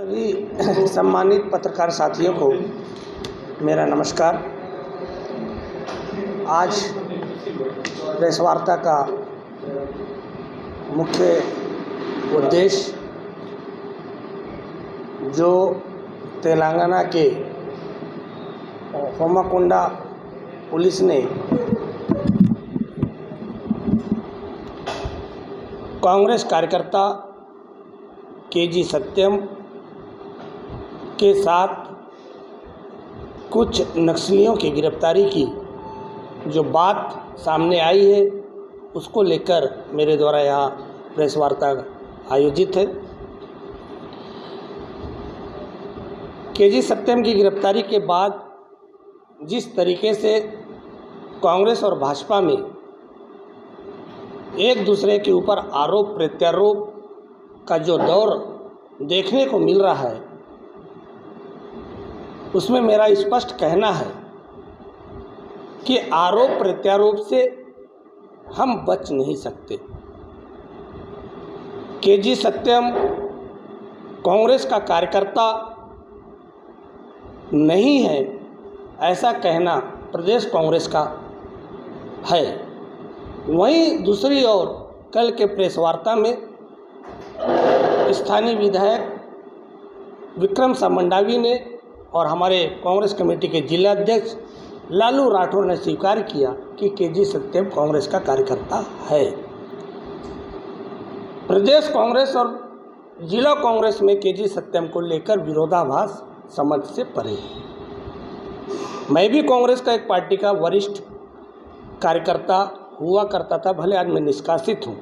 सभी सम्मानित पत्रकार साथियों को मेरा नमस्कार। आज प्रेस वार्ता का मुख्य उद्देश्य जो तेलंगाना के होमाकोंडा पुलिस ने कांग्रेस कार्यकर्ता केजी सत्यम के साथ कुछ नक्सलियों की गिरफ्तारी की जो बात सामने आई है उसको लेकर मेरे द्वारा यहाँ प्रेस वार्ता आयोजित है। केजी सत्यम की गिरफ्तारी के बाद जिस तरीके से कांग्रेस और भाजपा में एक दूसरे के ऊपर आरोप प्रत्यारोप का जो दौर देखने को मिल रहा है उसमें मेरा स्पष्ट कहना है कि आरोप प्रत्यारोप से हम बच नहीं सकते। केजी सत्यम कांग्रेस का कार्यकर्ता नहीं है ऐसा कहना प्रदेश कांग्रेस का है। वहीं दूसरी ओर कल के प्रेस वार्ता में स्थानीय विधायक विक्रम मंडावी ने और हमारे कांग्रेस कमेटी के जिला अध्यक्ष लालू राठौर ने स्वीकार किया कि केजी सत्यम कांग्रेस का कार्यकर्ता है। प्रदेश कांग्रेस और जिला कांग्रेस में केजी सत्यम को लेकर विरोधाभास समझ से परे है। मैं भी कांग्रेस का एक पार्टी का वरिष्ठ कार्यकर्ता हुआ करता था, भले आज मैं निष्कासित हूँ।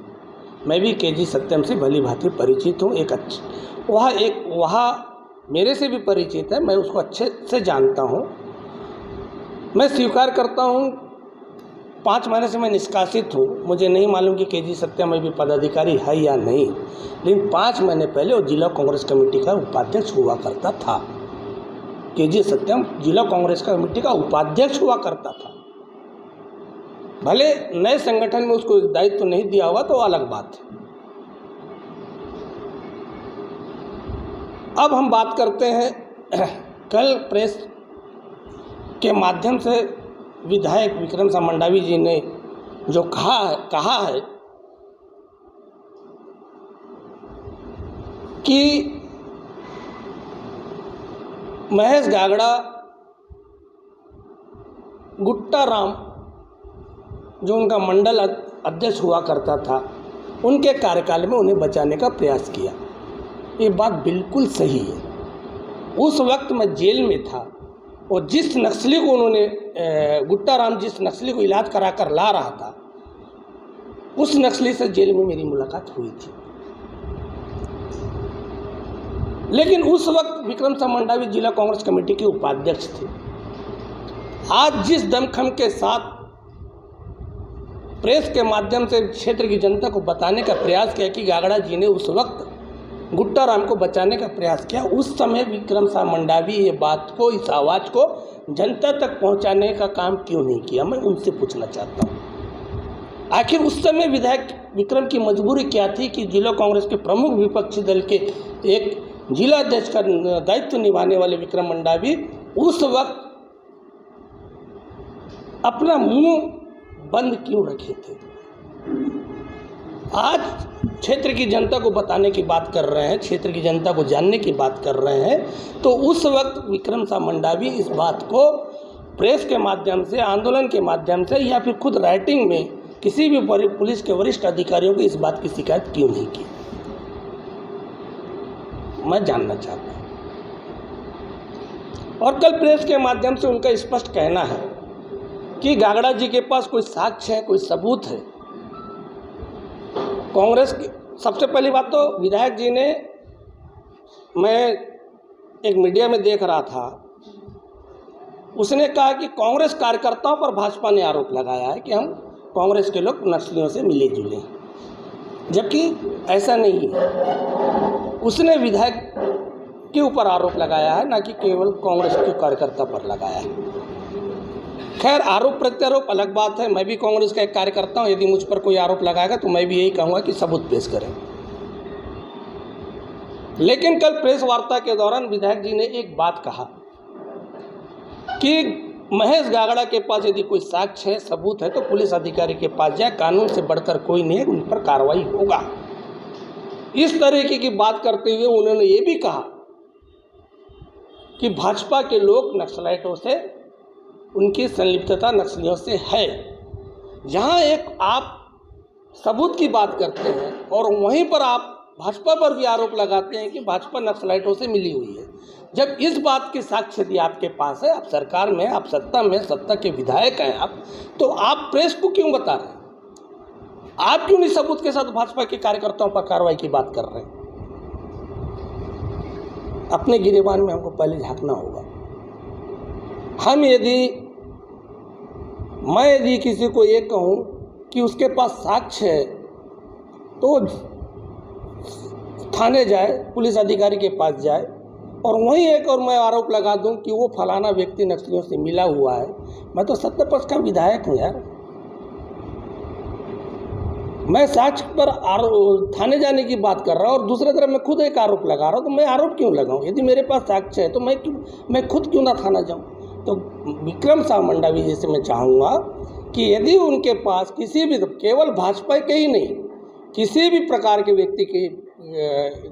मैं भी केजी सत्यम से भली भांति परिचित हूँ। वह मेरे से भी परिचित है, मैं उसको अच्छे से जानता हूँ। मैं स्वीकार करता हूँ 5 महीने से मैं निष्कासित हूँ। मुझे नहीं मालूम कि केजी सत्यम में भी पदाधिकारी है या नहीं, लेकिन 5 महीने पहले वो जिला कांग्रेस कमेटी का उपाध्यक्ष हुआ करता था। केजी सत्यम जिला कांग्रेस कमेटी का उपाध्यक्ष हुआ करता था। भले नए संगठन में उसको दायित्व तो नहीं दिया हुआ तो अलग बात है। अब हम बात करते हैं कल प्रेस के माध्यम से विधायक विक्रम मंडावी जी ने जो कहा है कि महेश गागड़ा गुट्टा राम जो उनका मंडल अध्यक्ष हुआ करता था उनके कार्यकाल में उन्हें बचाने का प्रयास किया। ये बात बिल्कुल सही है। उस वक्त मैं जेल में था और जिस नक्सली को उन्होंने गुट्टा राम जिस नक्सली को इलाज करा कर ला रहा था उस नक्सली से जेल में मेरी मुलाकात हुई थी। लेकिन उस वक्त विक्रम मंडावी जिला कांग्रेस कमेटी के उपाध्यक्ष थे। आज जिस दमखम के साथ प्रेस के माध्यम से क्षेत्र की जनता को बताने का प्रयास किया कि गागड़ा जी ने उस वक्त गुट्टा राम को बचाने का प्रयास किया, उस समय विक्रम मंडावी ये बात को, इस आवाज़ को जनता तक पहुंचाने का काम क्यों नहीं किया, मैं उनसे पूछना चाहता हूं। आखिर उस समय विधायक विक्रम की मजबूरी क्या थी कि जिला कांग्रेस के प्रमुख विपक्षी दल के एक जिला अध्यक्ष का दायित्व निभाने वाले विक्रम मंडावी उस वक्त अपना मुंह बंद क्यों रखे थे। आज क्षेत्र की जनता को बताने की बात कर रहे हैं, क्षेत्र की जनता को जानने की बात कर रहे हैं, तो उस वक्त विक्रम मंडावी इस बात को प्रेस के माध्यम से, आंदोलन के माध्यम से या फिर खुद राइटिंग में किसी भी पुलिस के वरिष्ठ अधिकारियों को इस बात की शिकायत क्यों नहीं की, मैं जानना चाहता हूँ। और कल प्रेस के माध्यम से उनका स्पष्ट कहना है कि गागड़ा जी के पास कोई साक्ष्य है, कोई सबूत है। कांग्रेस की सबसे पहली बात तो विधायक जी ने, मैं एक मीडिया में देख रहा था, उसने कहा कि कांग्रेस कार्यकर्ताओं पर भाजपा ने आरोप लगाया है कि हम कांग्रेस के लोग नक्सलियों से मिले जुले, जबकि ऐसा नहीं है। उसने विधायक के ऊपर आरोप लगाया है, ना कि केवल कांग्रेस के कार्यकर्ता पर लगाया है। खैर, आरोप प्रत्यारोप अलग बात है। मैं भी कांग्रेस का एक कार्यकर्ता हूँ। यदि मुझ पर कोई आरोप लगाएगा तो मैं भी यही कहूँगा कि सबूत पेश करें। लेकिन कल प्रेस वार्ता के दौरान विधायक जी ने एक बात कहा कि महेश गागड़ा के पास यदि कोई साक्ष्य है, सबूत है, तो पुलिस अधिकारी के पास जाए, कानून से बढ़कर कोई नहीं है, उन पर कार्रवाई होगा। इस तरीके की बात करते हुए उन्होंने ये भी कहा कि भाजपा के लोग नक्सलाइटों से, उनकी संलिप्तता नक्सलियों से है। जहां एक आप सबूत की बात करते हैं और वहीं पर आप भाजपा पर भी आरोप लगाते हैं कि भाजपा नक्सलाइटों से मिली हुई है। जब इस बात के साक्ष्य यदि आपके पास है, आप सरकार में, आप सत्ता में, सत्ता के विधायक हैं आप, तो आप प्रेस को क्यों बता रहे हैं? आप क्यों नहीं सबूत के साथ भाजपा के कार्यकर्ताओं पर कार्रवाई की बात कर रहे हैं? अपने गिरेबान में हमको पहले झांकना होगा। मैं यदि किसी को ये कहूँ कि उसके पास साक्ष्य है, तो थाने जाए, पुलिस अधिकारी के पास जाए, और वहीं एक और मैं आरोप लगा दूं कि वो फलाना व्यक्ति नक्सलियों से मिला हुआ है। मैं तो सत्ता पक्ष का विधायक हूं यार। मैं साक्ष्य पर थाने जाने की बात कर रहा हूं और दूसरी तरफ मैं खुद एक आरोप लगा रहा हूं। तो मैं आरोप क्यों लगाऊं? यदि मेरे पास साक्ष्य है तो मैं खुद क्यों ना थाना जाऊं? तो विक्रम साव मंडावी जी से मैं चाहूँगा कि यदि उनके पास किसी भी, केवल भाजपा के ही नहीं, किसी भी प्रकार के व्यक्ति की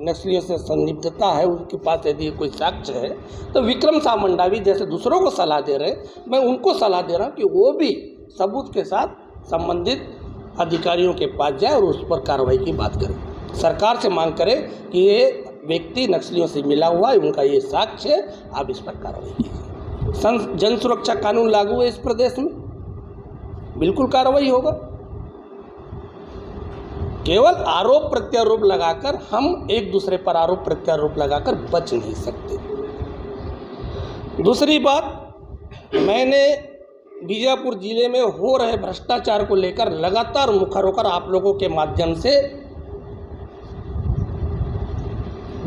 नस्लियों से संलिप्तता है, उनके पास यदि कोई साक्ष्य है, तो विक्रम साव मंडावी जैसे दूसरों को सलाह दे रहे, मैं उनको सलाह दे रहा हूँ कि वो भी सबूत के साथ संबंधित अधिकारियों के पास जाए और उस पर कार्रवाई की बात करें। सरकार से मांग करें कि ये व्यक्ति नक्सलियों से मिला हुआ है, उनका ये साक्ष्य है, आप इस पर कार्रवाई कीजिए। जन सुरक्षा कानून लागू है इस प्रदेश में, बिल्कुल कार्रवाई होगा। केवल आरोप प्रत्यारोप लगाकर हम एक दूसरे पर आरोप प्रत्यारोप लगाकर बच नहीं सकते। दूसरी बात, मैंने बीजापुर जिले में हो रहे भ्रष्टाचार को लेकर लगातार मुखर होकर आप लोगों के माध्यम से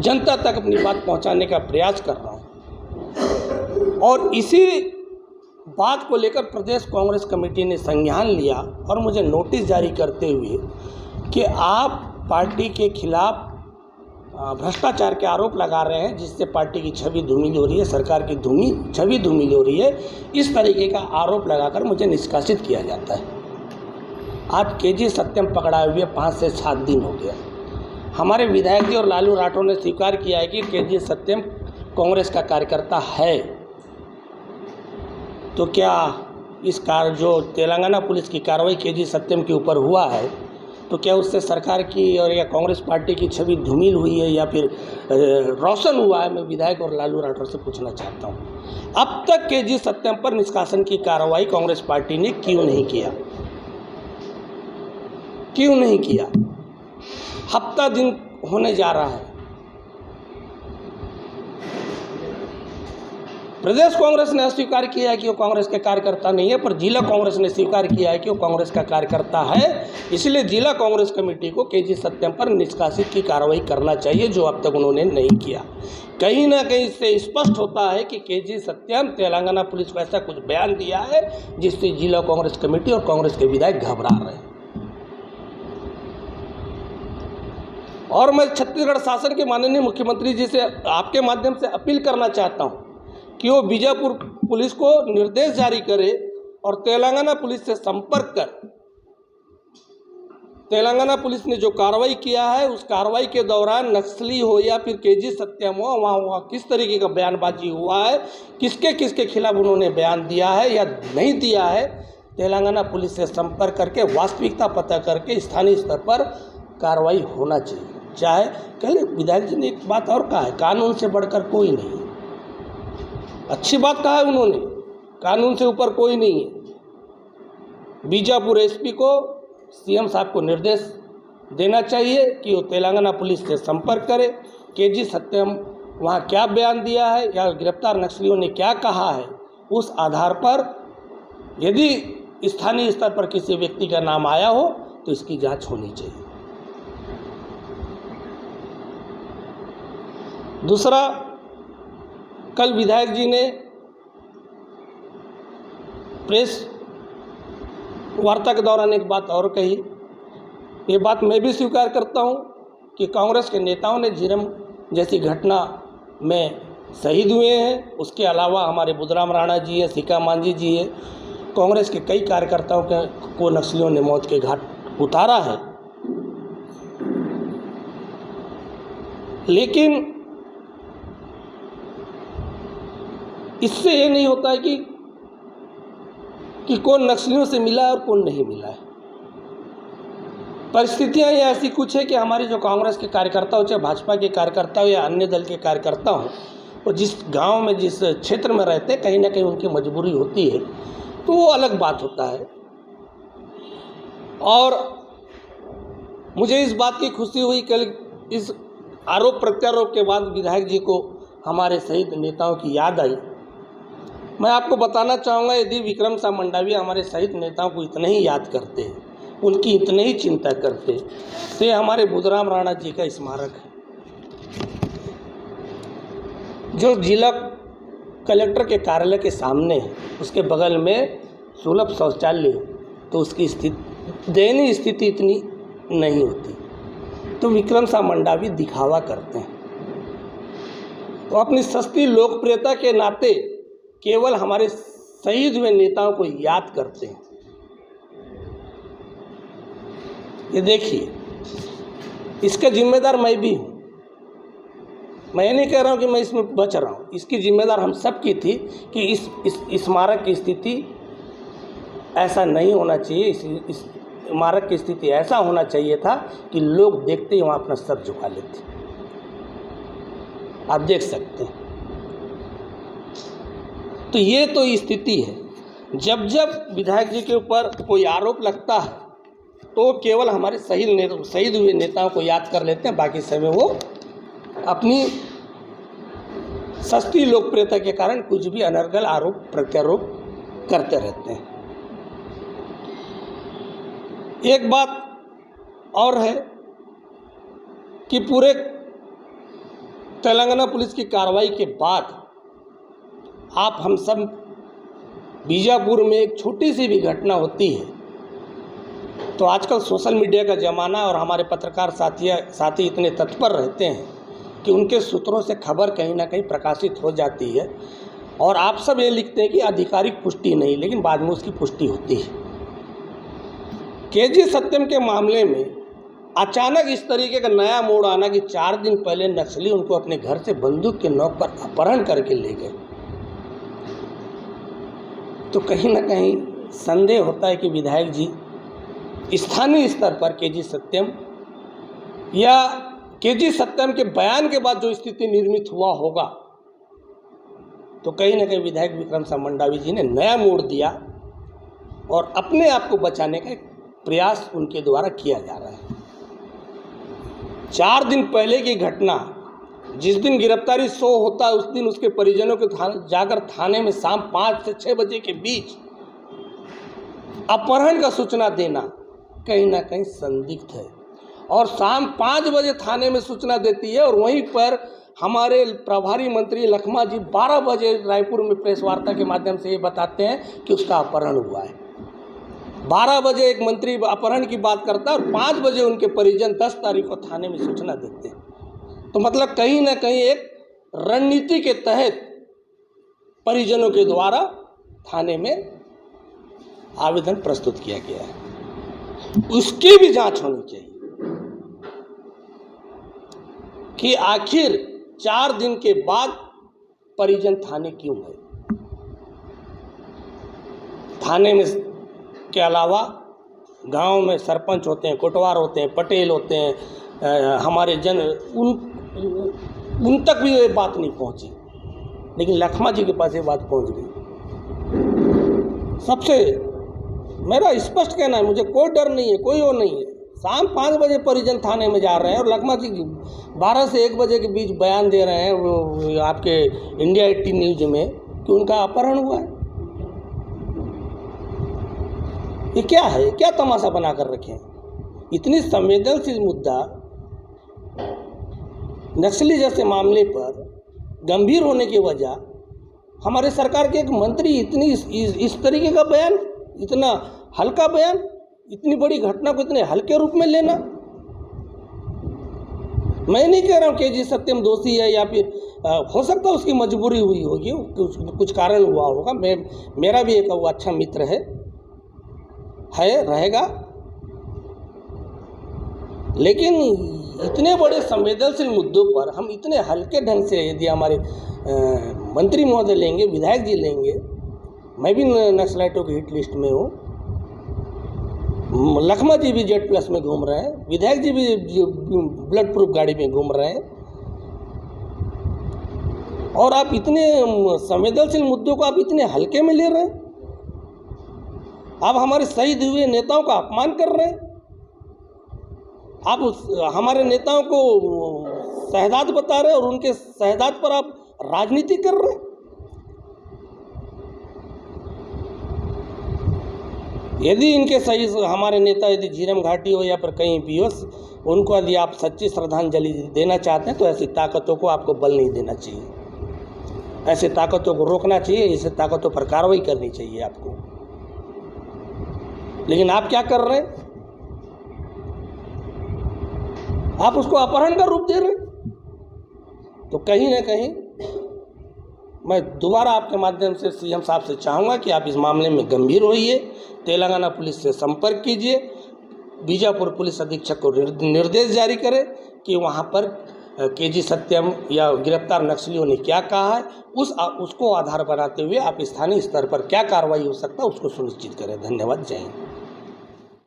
जनता तक अपनी बात पहुंचाने का प्रयास कर रहा हूं, और इसी बात को लेकर प्रदेश कांग्रेस कमेटी ने संज्ञान लिया और मुझे नोटिस जारी करते हुए कि आप पार्टी के खिलाफ भ्रष्टाचार के आरोप लगा रहे हैं, जिससे पार्टी की छवि धूमिल हो रही है, सरकार की छवि धूमिल हो रही है। इस तरीके का आरोप लगाकर मुझे निष्कासित किया जाता है। आज केजी सत्यम पकड़ाए हुए 5 से 7 दिन हो गया। हमारे विधायक जी और लालू राठौर ने स्वीकार किया है कि केजी सत्यम कांग्रेस का कार्यकर्ता है। तो क्या इस जो तेलंगाना पुलिस की कार्रवाई केजी सत्यम के ऊपर हुआ है, तो क्या उससे सरकार की और या कांग्रेस पार्टी की छवि धूमिल हुई है या फिर रोशन हुआ है? मैं विधायक और लालू राठौर से पूछना चाहता हूं, अब तक केजी सत्यम पर निष्कासन की कार्रवाई कांग्रेस पार्टी ने क्यों नहीं किया? क्यों नहीं किया? हफ्ता दिन होने जा रहा है। प्रदेश कांग्रेस ने अस्वीकार किया है कि वो कांग्रेस के कार्यकर्ता नहीं है, पर जिला कांग्रेस ने स्वीकार किया है कि वो कांग्रेस का कार्यकर्ता है। इसलिए जिला कांग्रेस कमेटी को केजी सत्यम पर निष्कासित की कार्रवाई करना चाहिए, जो अब तक उन्होंने नहीं किया। कहीं ना कहीं इससे स्पष्ट होता है कि केजी सत्यम तेलंगाना पुलिस को ऐसा कुछ बयान दिया है जिससे जिला कांग्रेस कमेटी और कांग्रेस के विधायक घबरा रहे हैं। और मैं छत्तीसगढ़ शासन के माननीय मुख्यमंत्री जी से आपके माध्यम से अपील करना चाहता हूँ कि वो बीजापुर पुलिस को निर्देश जारी करे और तेलंगाना पुलिस से संपर्क कर तेलंगाना पुलिस ने जो कार्रवाई किया है, उस कार्रवाई के दौरान नक्सली हो या फिर केजी सत्यम हो, वहाँ किस तरीके का बयानबाजी हुआ है, किसके किसके खिलाफ उन्होंने बयान दिया है या नहीं दिया है, तेलंगाना पुलिस से संपर्क करके वास्तविकता पता करके स्थानीय स्तर पर कार्रवाई होना चाहिए। चाहे कल विधायक जी ने एक बात और कहा है, कानून से बढ़कर कोई नहीं। अच्छी बात कहा है उन्होंने, कानून से ऊपर कोई नहीं है। बीजापुर एसपी को, सीएम साहब को निर्देश देना चाहिए कि वो तेलंगाना पुलिस से संपर्क करे, केजी सत्यम वहाँ क्या बयान दिया है या गिरफ्तार नक्सलियों ने क्या कहा है, उस आधार पर यदि स्थानीय स्तर पर किसी व्यक्ति का नाम आया हो तो इसकी जांच होनी चाहिए। दूसरा, कल विधायक जी ने प्रेस वार्ता के दौरान एक बात और कही। ये बात मैं भी स्वीकार करता हूं कि कांग्रेस के नेताओं ने जैसी घटना में शहीद हुए हैं। उसके अलावा हमारे बुधराम राणा जी है, सीका मांझी जी है, कांग्रेस के कई कार्यकर्ताओं को नक्सलियों ने मौत के घाट उतारा है। लेकिन इससे ये नहीं होता है कि कौन नक्सलियों से मिला है और कौन नहीं मिला है। परिस्थितियां ये ऐसी कुछ है कि हमारे जो कांग्रेस के कार्यकर्ता हो, चाहे भाजपा के कार्यकर्ता हो या अन्य दल के कार्यकर्ता हो, वो जिस गांव में जिस क्षेत्र में रहते हैं कहीं ना कहीं उनकी मजबूरी होती है, तो वो अलग बात होता है। और मुझे इस बात की खुशी हुई कल इस आरोप प्रत्यारोप के बाद विधायक जी को हमारे शहीद नेताओं की याद आई। मैं आपको बताना चाहूँगा, यदि विक्रम साह मंडावी हमारे शहीद नेताओं को इतना ही याद करते हैं, उनकी इतने ही चिंता करते, तो हमारे बुधराम राणा जी का स्मारक है जो जिला कलेक्टर के कार्यालय के सामने है, उसके बगल में सुलभ शौचालय, तो उसकी स्थिति दयनीय स्थिति इतनी नहीं होती। तो विक्रम साह मंडावी दिखावा करते हैं, तो अपनी सस्ती लोकप्रियता के नाते केवल हमारे शहीद हुए नेताओं को याद करते हैं। ये देखिए, इसका जिम्मेदार मैं भी हूँ। मैं नहीं कह रहा हूँ कि मैं इसमें बच रहा हूँ, इसकी जिम्मेदार हम सब की थी कि इस स्मारक की स्थिति ऐसा नहीं होना चाहिए। इस स्मारक की स्थिति ऐसा होना चाहिए था कि लोग देखते ही वहाँ अपना सर झुका लेते। आप देख सकते हैं। तो ये तो स्थिति है। जब जब विधायक जी के ऊपर कोई आरोप लगता है तो केवल हमारे शहीद हुए नेताओं को याद कर लेते हैं, बाकी समय वो अपनी सस्ती लोकप्रियता के कारण कुछ भी अनर्गल आरोप प्रत्यारोप करते रहते हैं। एक बात और है कि पूरे तेलंगाना पुलिस की कार्रवाई के बाद आप हम सब बीजापुर में एक छोटी सी भी घटना होती है तो आजकल सोशल मीडिया का ज़माना और हमारे पत्रकार साथी इतने तत्पर रहते हैं कि उनके सूत्रों से खबर कहीं ना कहीं प्रकाशित हो जाती है और आप सब ये लिखते हैं कि आधिकारिक पुष्टि नहीं, लेकिन बाद में उसकी पुष्टि होती है। केजी सत्यम के मामले में अचानक इस तरीके का नया मोड़ आना कि 4 दिन पहले नक्सली उनको अपने घर से बंदूक के नोक पर अपहरण करके ले गए, तो कहीं ना कहीं संदेह होता है कि विधायक जी स्थानीय स्तर पर केजी सत्यम या केजी सत्यम के बयान के बाद जो स्थिति निर्मित हुआ होगा, तो कहीं ना कहीं विधायक विक्रम साह मंडावी जी ने नया मोड़ दिया और अपने आप को बचाने का एक प्रयास उनके द्वारा किया जा रहा है। 4 दिन पहले की घटना, जिस दिन गिरफ्तारी शो होता है उस दिन उसके परिजनों के जाकर थाने में शाम 5 से 6 बजे के बीच अपहरण का सूचना देना कहीं ना कहीं संदिग्ध है। और शाम 5 बजे थाने में सूचना देती है और वहीं पर हमारे प्रभारी मंत्री लखमा जी 12 बजे रायपुर में प्रेस वार्ता के माध्यम से ये बताते हैं कि उसका अपहरण हुआ है। 12 बजे एक मंत्री अपहरण की बात करता है और 5 बजे उनके परिजन 10 तारीख को थाने में सूचना देते हैं। तो मतलब कहीं ना कहीं एक रणनीति के तहत परिजनों के द्वारा थाने में आवेदन प्रस्तुत किया गया है। उसकी भी जांच होनी चाहिए कि आखिर 4 दिन के बाद परिजन थाने क्यों गए। थाने में के अलावा गांव में सरपंच होते हैं, कोटवार होते हैं, पटेल होते हैं, हमारे जन उन तक भी ये बात नहीं पहुंची, लेकिन लखमा जी के पास ये बात पहुंच गई। सबसे मेरा स्पष्ट कहना है, मुझे कोई डर नहीं है, कोई वो नहीं है। शाम 5 बजे परिजन थाने में जा रहे हैं और लखमा जी 12 से 1 बजे के बीच बयान दे रहे हैं वो आपके इंडिया 18 न्यूज में कि उनका अपहरण हुआ है। ये क्या है, क्या तमाशा बना कर रखे हैं। इतनी संवेदनशील मुद्दा नक्सली जैसे मामले पर गंभीर होने की वजह हमारे सरकार के एक मंत्री इतनी इस तरीके का बयान, इतना हल्का बयान, इतनी बड़ी घटना को इतने हल्के रूप में लेना, मैं नहीं कह रहा हूँ केजी सत्यम दोषी है या फिर हो सकता है उसकी मजबूरी हुई होगी, कुछ कारण हुआ होगा। मेरा भी एक वो अच्छा मित्र है रहेगा, लेकिन इतने बड़े संवेदनशील मुद्दों पर हम इतने हल्के ढंग से यदि हमारे मंत्री महोदय लेंगे, विधायक जी लेंगे, मैं भी नक्सलाइटों की हिट लिस्ट में हूँ, लखमा जी भी Z+ में घूम रहे हैं, विधायक जी भी ब्लड प्रूफ गाड़ी में घूम रहे हैं, और आप इतने संवेदनशील मुद्दों को आप इतने हल्के में ले रहे हैं। आप हमारे शहीद हुए नेताओं का अपमान कर रहे हैं। आप हमारे नेताओं को शहदाद बता रहे हैं और उनके शहदाद पर आप राजनीति कर रहे हैं। यदि इनके सही हमारे नेता यदि झीरम घाटी हो या फिर कहीं भी हो, उनको यदि आप सच्ची श्रद्धांजलि देना चाहते हैं तो ऐसी ताकतों को आपको बल नहीं देना चाहिए, ऐसी ताकतों को रोकना चाहिए, ऐसी ताकतों पर कार्रवाई करनी चाहिए आपको। लेकिन आप क्या कर रहे हैं? आप उसको अपहरण का रूप दे रहे हैं। तो कहीं ना कहीं मैं दोबारा आपके माध्यम से सीएम साहब से चाहूँगा कि आप इस मामले में गंभीर होइए, तेलंगाना पुलिस से संपर्क कीजिए, बीजापुर पुलिस अधीक्षक को निर्देश जारी करें कि वहाँ पर केजी सत्यम या गिरफ्तार नक्सलियों ने क्या कहा है, उसको आधार बनाते हुए आप स्थानीय स्तर पर क्या कार्रवाई हो सकता है उसको सुनिश्चित करें। धन्यवाद। जय हिंद।